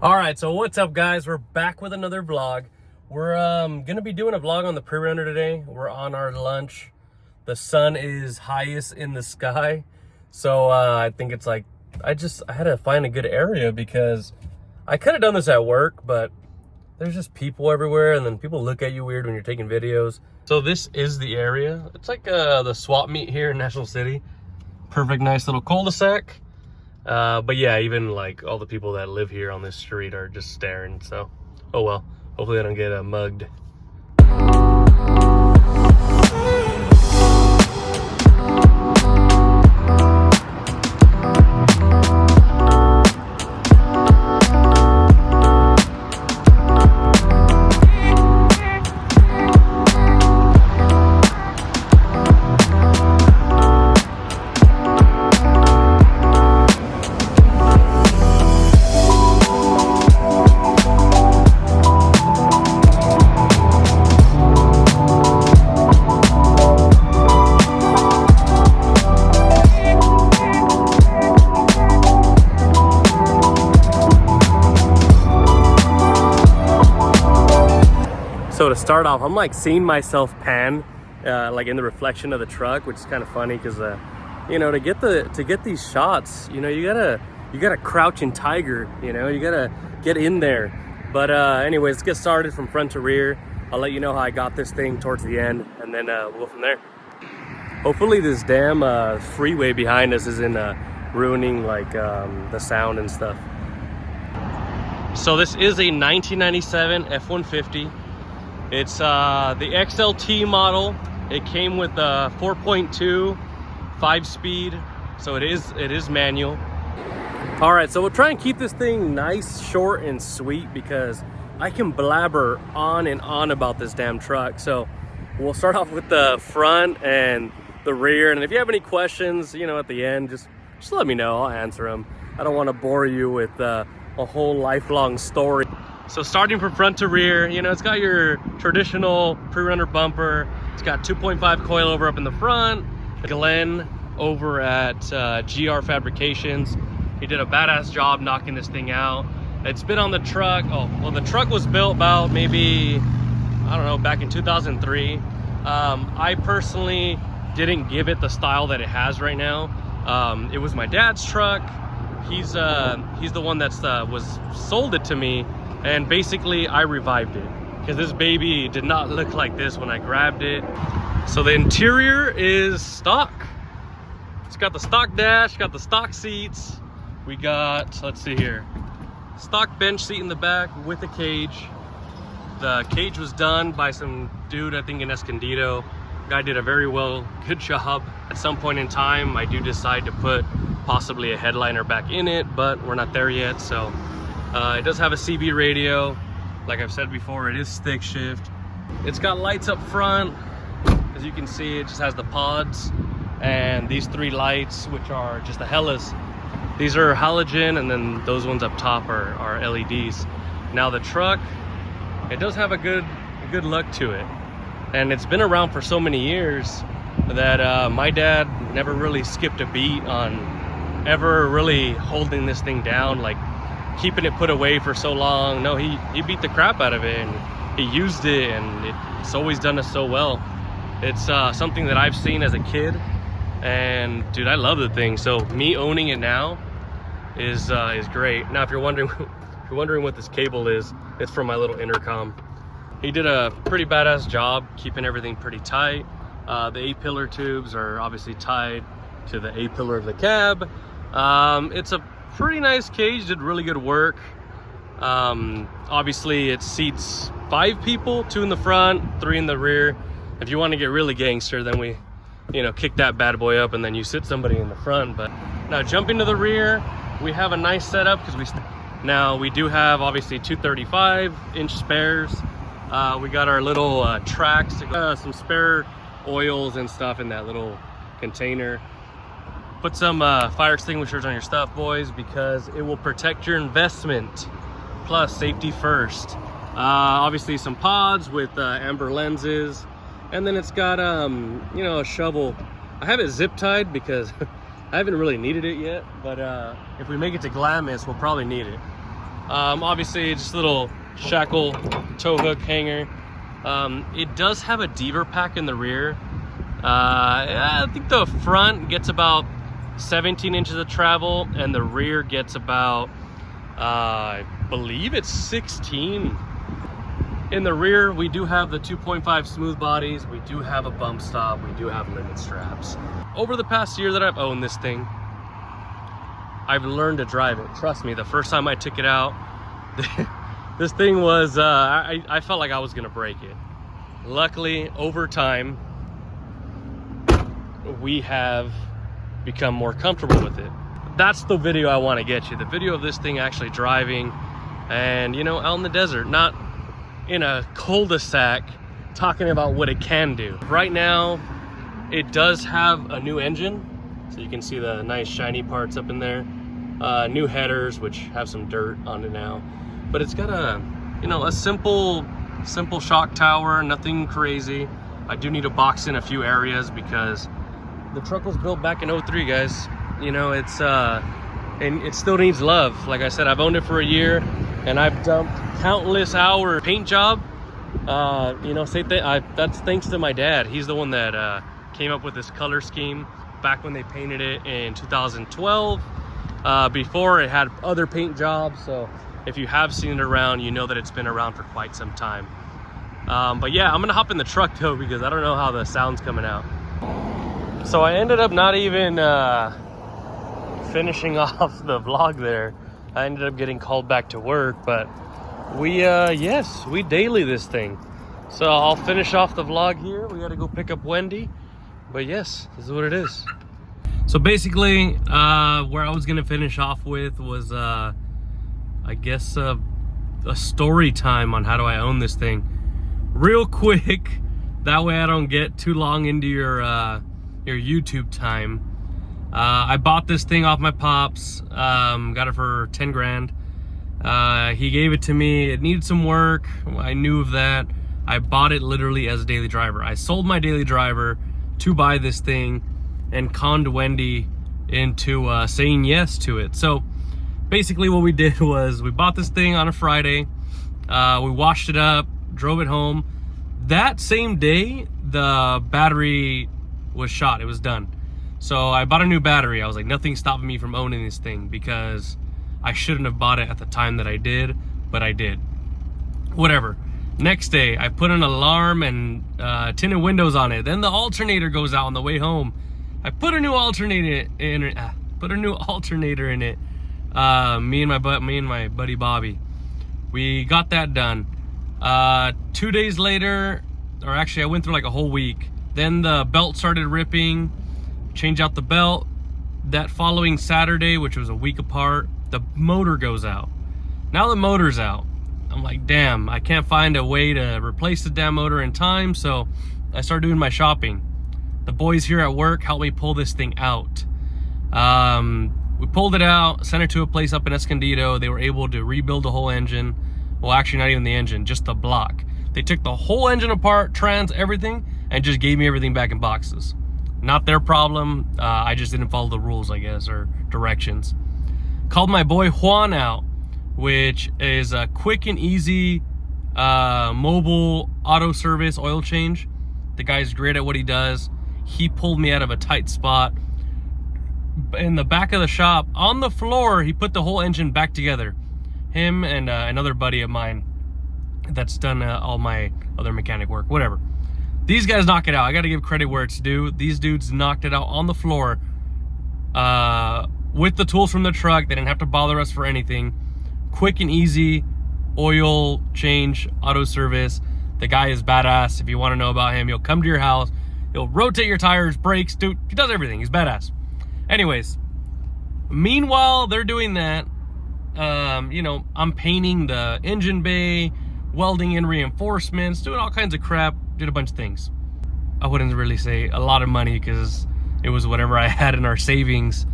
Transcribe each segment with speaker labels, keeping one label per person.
Speaker 1: All right, so what's up, guys? We're back with another vlog. We're gonna be doing a vlog on the Prerunner today. We're on our lunch. The sun is highest in the sky, so I think it's like I had to find a good area because I could have done this at work, but there's just people everywhere, and then people look at you weird when you're taking videos. So this is the area. It's like the swap meet here in National City. Perfect, nice little cul-de-sac. But yeah, even like all the people that live here on this street are just staring, so oh well. Hopefully I don't get mugged. So to start off, I'm like seeing myself pan like in the reflection of the truck, which is kind of funny because you know, to get these shots, you know, you gotta crouch and tiger, you know, you gotta get in there. But anyways, let's get started from front to rear. I'll let you know how I got this thing towards the end, and then we'll go from there. Hopefully this damn freeway behind us isn't ruining like the sound and stuff. So this is a 1997 F150. It's the XLT model. It came with a 4.2 5-speed, so it is manual. All right, so we'll try and keep this thing nice, short, and sweet because I can blabber on and on about this damn truck. So we'll start off with the front and the rear, and if you have any questions, you know, at the end, just let me know. I'll answer them. I don't want to bore you with a whole lifelong story. So starting from front to rear, you know, it's got your traditional Prerunner bumper. It's got 2.5 coilover up in the front. Glenn over at GR Fabrications, he did a badass job knocking this thing out. It's been on the truck. Oh, well, the truck was built about maybe, I don't know, back in 2003. I personally didn't give it the style that it has right now. It was my dad's truck. He's the one that's was sold it to me. And basically I revived it because this baby did not look like this when I grabbed it. So the interior is stock. It's got the stock dash, got the stock seats. We got, let's see here, stock bench seat in the back with a cage. The cage was done by some dude, I think in Escondido. Guy did a very good job. At some point in time, I do decide to put possibly a headliner back in it, but we're not there yet, so. It does have a CB radio. Like I've said before, it is stick shift. It's got lights up front. As you can see, it just has the pods and these 3 lights, which are just the Hellas. These are halogen, and then those ones up top are LEDs. Now the truck, it does have a good look to it. And it's been around for so many years that my dad never really skipped a beat on ever really holding this thing down, like keeping it put away for so long. No, he beat the crap out of it, and he used it, and it's always done us so well. It's something that I've seen as a kid, and dude, I love the thing. So me owning it now is great. Now if you're wondering what this cable is, it's from my little intercom. He did a pretty badass job keeping everything pretty tight. The A-pillar tubes are obviously tied to the A-pillar of the cab. It's a pretty nice cage, did really good work. Obviously it seats 5 people, 2 in the front, 3 in the rear. If you want to get really gangster, then we, you know, kick that bad boy up and then you sit somebody in the front. But now jumping to the rear, we have a nice setup because we do have obviously 235-inch spares. We got our little tracks, some spare oils and stuff in that little container. Put some fire extinguishers on your stuff, boys, because it will protect your investment. Plus, safety first. Obviously, some pods with amber lenses, and then it's got you know, a shovel. I have it zip tied because I haven't really needed it yet, but if we make it to Glamis, we'll probably need it. Obviously, just a little shackle tow hook hanger. It does have a deaver pack in the rear. I think the front gets about 17 inches of travel, and the rear gets about, I believe it's 16. In the rear, we do have the 2.5 smooth bodies. We do have a bump stop. We do have limit straps. Over the past year that I've owned this thing, I've learned to drive it. Trust me, the first time I took it out, this thing was, I felt like I was gonna break it. Luckily, over time, we have become more comfortable with it. That's the video I wanna get you. The video of this thing actually driving and, you know, out in the desert, not in a cul-de-sac talking about what it can do. Right now, it does have a new engine. So you can see the nice shiny parts up in there. New headers, which have some dirt on it now. But it's got a, you know, a simple shock tower, nothing crazy. I do need to box in a few areas because the truck was built back in 03, guys. You know, it's, and it still needs love. Like I said, I've owned it for a year and I've dumped countless hours paint job. You know, that's thanks to my dad. He's the one that came up with this color scheme back when they painted it in 2012. Before it had other paint jobs, so if you have seen it around, you know that it's been around for quite some time. But yeah, I'm gonna hop in the truck though because I don't know how the sound's coming out. So I ended up not even finishing off the vlog there. I ended up getting called back to work, but we daily this thing. So I'll finish off the vlog here. We gotta go pick up Wendy, but yes, this is what it is. So basically, where I was gonna finish off with was, I guess, a story time on how do I own this thing. Real quick, that way I don't get too long into your YouTube time. I bought this thing off my pops, got it for 10 grand. He gave it to me, it needed some work, I knew of that. I bought it literally as a daily driver. I sold my daily driver to buy this thing and conned Wendy into saying yes to it. So basically what we did was we bought this thing on a Friday, we washed it up, drove it home. That same day, the battery was shot, it was done. So I bought a new battery. I was like, nothing's stopping me from owning this thing because I shouldn't have bought it at the time that I did, but I did. Whatever. Next day, I put an alarm and tinted windows on it. Then the alternator goes out on the way home. I put a new alternator in it. Me and my buddy Bobby. We got that done. 2 days later, or actually I went through like a whole week. Then the belt started ripping. Change out the belt. That following Saturday, which was a week apart, the motor goes out. Now the motor's out. I'm like, damn, I can't find a way to replace the damn motor in time, so I started doing my shopping. The boys here at work helped me pull this thing out. We pulled it out, sent it to a place up in Escondido. They were able to rebuild the whole engine. Well, actually not even the engine, just the block. They took the whole engine apart, trans, everything, and just gave me everything back in boxes. Not their problem. I just didn't follow the rules, I guess, or directions. Called my boy Juan out, which is a quick and easy mobile auto service oil change. The guy's great at what he does. He pulled me out of a tight spot. In the back of the shop, on the floor, he put the whole engine back together. Him and another buddy of mine that's done all my other mechanic work, whatever. These guys knock it out. I gotta give credit where it's due. These dudes knocked it out on the floor with the tools from the truck. They didn't have to bother us for anything. Quick and easy oil change, auto service. The guy is badass. If you want to know about him, he'll come to your house. He'll rotate your tires, brakes, dude. He does everything. He's badass. Anyways, meanwhile, they're doing that. You know, I'm painting the engine bay, welding in reinforcements, doing all kinds of crap. Did a bunch of things. I wouldn't really say a lot of money because it was whatever I had in our savings.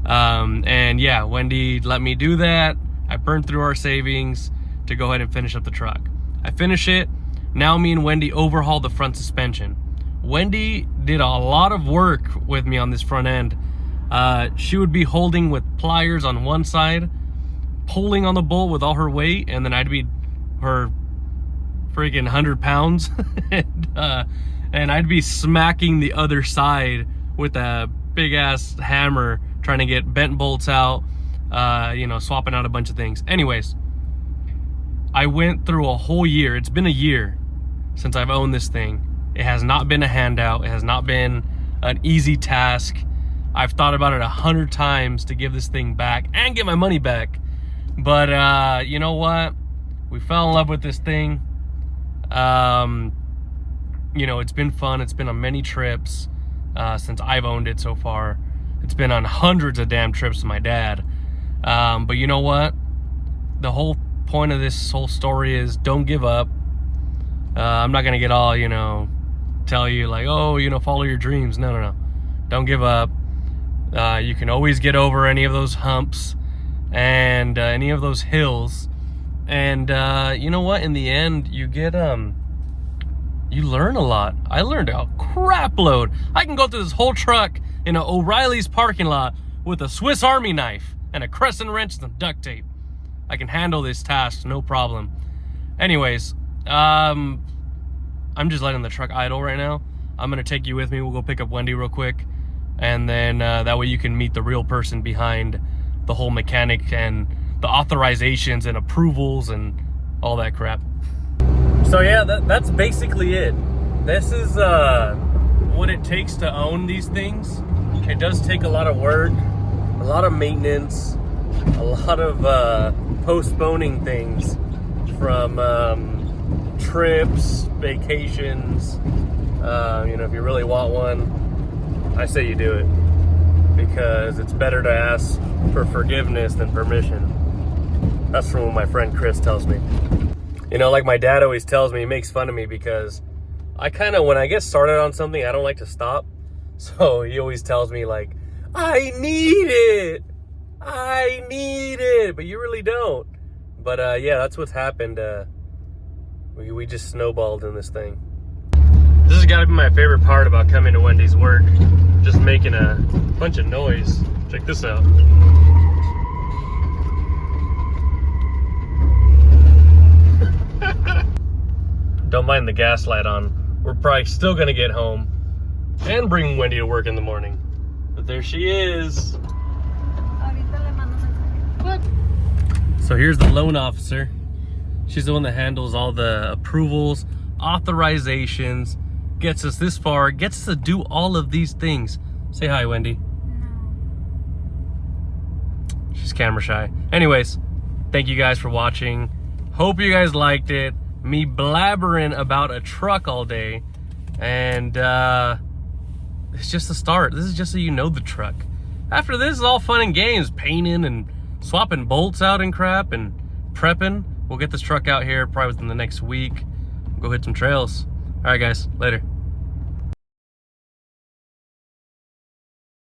Speaker 1: And yeah, Wendy let me do that. I burned through our savings to go ahead and finish up the truck. I finish it. Now me and Wendy overhaul the front suspension. Wendy did a lot of work with me on this front end. She would be holding with pliers on one side, pulling on the bolt with all her weight, and then I'd be her freaking 100 pounds, and I'd be smacking the other side with a big ass hammer, trying to get bent bolts out, you know, swapping out a bunch of things. Anyways, I went through a whole year. It's been a year since I've owned this thing. It has not been a handout. It has not been an easy task. I've thought about it 100 times to give this thing back and get my money back. But you know what? We fell in love with this thing. You know, it's been fun. It's been on many trips since I've owned it so far. It's been on hundreds of damn trips with my dad. But you know what? The whole point of this whole story is don't give up. I'm not gonna get all, you know, tell you like, oh, you know, follow your dreams. No. Don't give up. You can always get over any of those humps and any of those hills. And you know what? In the end, you get you learn a lot. I learned a crap load. I can go through this whole truck in an O'Reilly's parking lot with a Swiss Army knife and a crescent wrench and some duct tape. I can handle this task, no problem. Anyways, I'm just letting the truck idle right now. I'm gonna take you with me. We'll go pick up Wendy real quick, and then that way you can meet the real person behind the whole mechanic and the authorizations and approvals and all that crap. So yeah, that's basically it. This is what it takes to own these things. It does take a lot of work, a lot of maintenance, a lot of postponing things from trips, vacations. You know, if you really want one, I say you do it, because it's better to ask for forgiveness than permission. That's from what my friend Chris tells me. You know, like my dad always tells me, he makes fun of me because I kind of, when I get started on something, I don't like to stop. So he always tells me like, I need it, but you really don't. But yeah, that's what's happened. We just snowballed in this thing. This has got to be my favorite part about coming to Wendy's work. Just making a bunch of noise. Check this out. Don't mind the gas light on. We're probably still gonna get home and bring Wendy to work in the morning. But there she is. What? So here's the loan officer. She's the one that handles all the approvals, authorizations, gets us this far, gets to do all of these things. Say hi, Wendy. No. She's camera shy. Anyways, thank you guys for watching. Hope you guys liked it. Me blabbering about a truck all day. And it's just the start. This is just so you know the truck. After this is all fun and games, painting and swapping bolts out and crap and prepping. We'll get this truck out here probably within the next week. Go hit some trails. All right, guys, later.